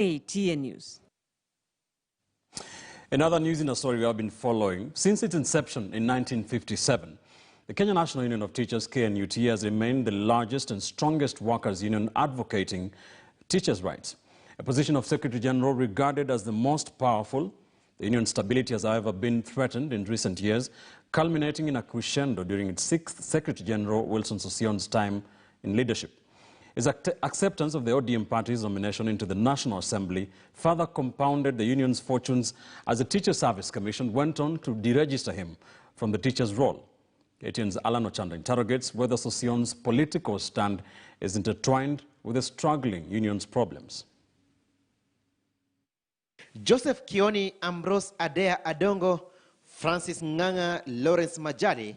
KTN News. In other news, in a story we have been following, since its inception in 1957, the Kenya National Union of Teachers, K.N.U.T, has remained the largest and strongest workers' union advocating teachers' rights. A position of Secretary General regarded as the most powerful. The union's stability has, however, been threatened in recent years, culminating in a crescendo during its 6th Secretary General Wilson Sosion's time in leadership. His acceptance of the ODM party's nomination into the National Assembly further compounded the union's fortunes as the Teacher Service Commission went on to deregister him from the teacher's role. KTN'S Allan Ochanda interrogates whether Sosion's political stand is intertwined with the struggling union's problems. Joseph Kioni, Ambrose Adea Adongo, Francis Nganga, Lawrence Majari,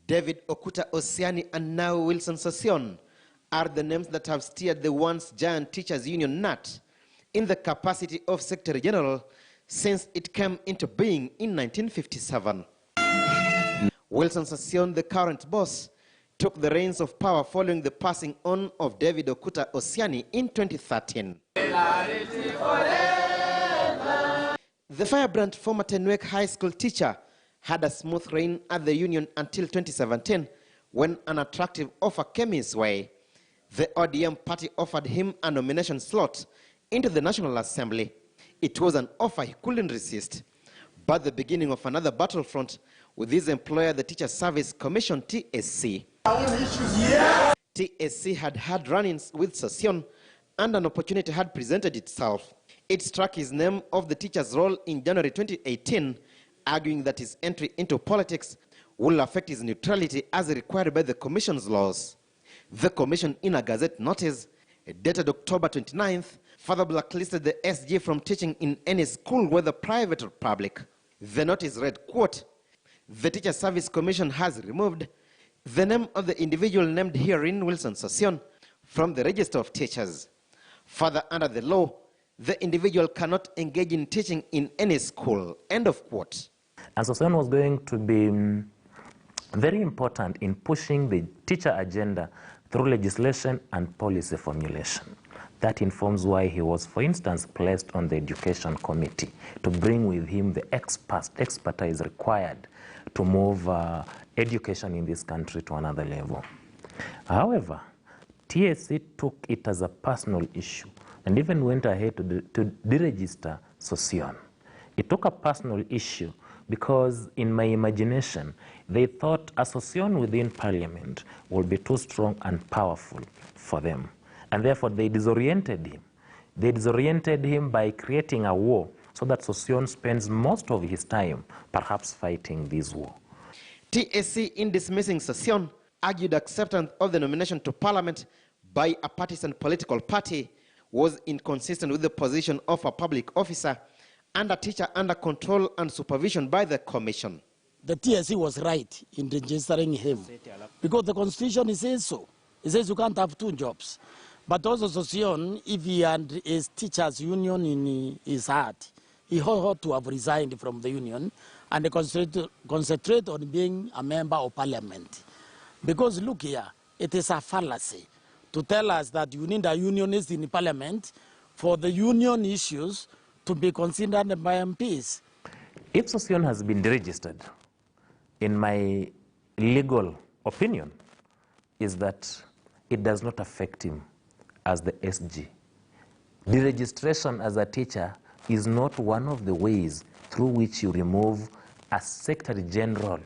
David Okuta Osiani, and now Wilson Sossion are the names that have steered the once giant teachers union KNUT in the capacity of Secretary General since it came into being in 1957. Wilson Sossion, the current boss, took the reins of power following the passing on of David Okuta Osiani in 2013. The firebrand former Tenwek High School teacher had a smooth reign at the union until 2017 when an attractive offer came his way. The ODM party offered him a nomination slot into the National Assembly. It was an offer he couldn't resist, but the beginning of another battlefront with his employer, the Teacher Service Commission, TSC. TSC had run-ins with Sossion, and an opportunity had presented itself. It struck his name off the teacher's role in January 2018, arguing that his entry into politics will affect his neutrality as required by the Commission's laws. The Commission, in a Gazette notice dated October 29th, further blacklisted the SG from teaching in any school, whether private or public. The notice read, quote, "The Teacher Service Commission has removed the name of the individual named herein, Wilson Sossion, from the register of teachers. Further, under the law, the individual cannot engage in teaching in any school," end of quote. And Sossion was going to be very important in pushing the teacher agenda through legislation and policy formulation. That informs why he was, for instance, placed on the Education Committee to bring with him the expertise required to move education in this country to another level. However, TSC took it as a personal issue and even went ahead to deregister Sossion. It took a personal issue because, in my imagination, they thought a Sossion within Parliament would be too strong and powerful for them. And therefore, they disoriented him. They disoriented him by creating a war so that Sossion spends most of his time perhaps fighting this war. TSC, in dismissing Sossion, argued acceptance of the nomination to Parliament by a partisan political party was inconsistent with the position of a public officer and a teacher under control and supervision by the Commission. The TSC was right in registering him because the Constitution says so. It says you can't have two jobs. But also Sossion, if he had his teachers' union in his heart, he ought to have resigned from the union and concentrate on being a member of Parliament. Because look here, it is a fallacy to tell us that you need a unionist in Parliament for the union issues to be considered by MPs. If Sossion has been deregistered, in my legal opinion, is that it does not affect him as the SG. Deregistration as a teacher is not one of the ways through which you remove a Secretary General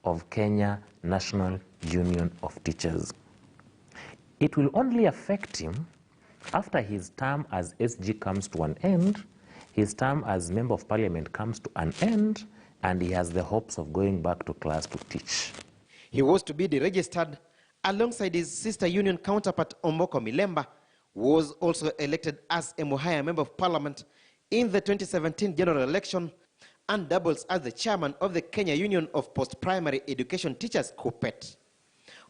of Kenya National Union of Teachers. It will only affect him after his term as SG comes to an end, his term as Member of Parliament comes to an end, and he has the hopes of going back to class to teach. He was to be deregistered alongside his sister union counterpart Omboko Milemba, who was also elected as a Muhaya Member of Parliament in the 2017 general election and doubles as the chairman of the Kenya Union of Post-Primary Education Teachers, KUPPET.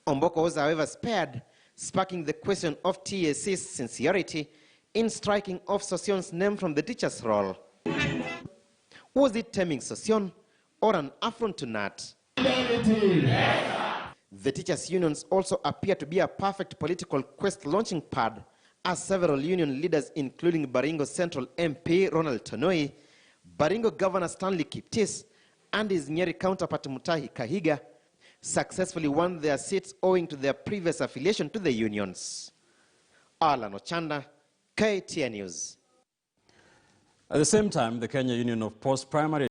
Omboko was, however, spared, sparking the question of TSC's sincerity in striking off Sosion's name from the teacher's role. Was it taming Sossion or an affront to KNUT? The teachers' unions also appear to be a perfect political quest launching pad as several union leaders, including Baringo Central MP Ronald Tonoi, Baringo Governor Stanley Kiptis, and his Nyeri counterpart Mutahi Kahiga, successfully won their seats owing to their previous affiliation to the unions. Allan Ochanda, KTN News. At the same time, the Kenya Union of Post-Primary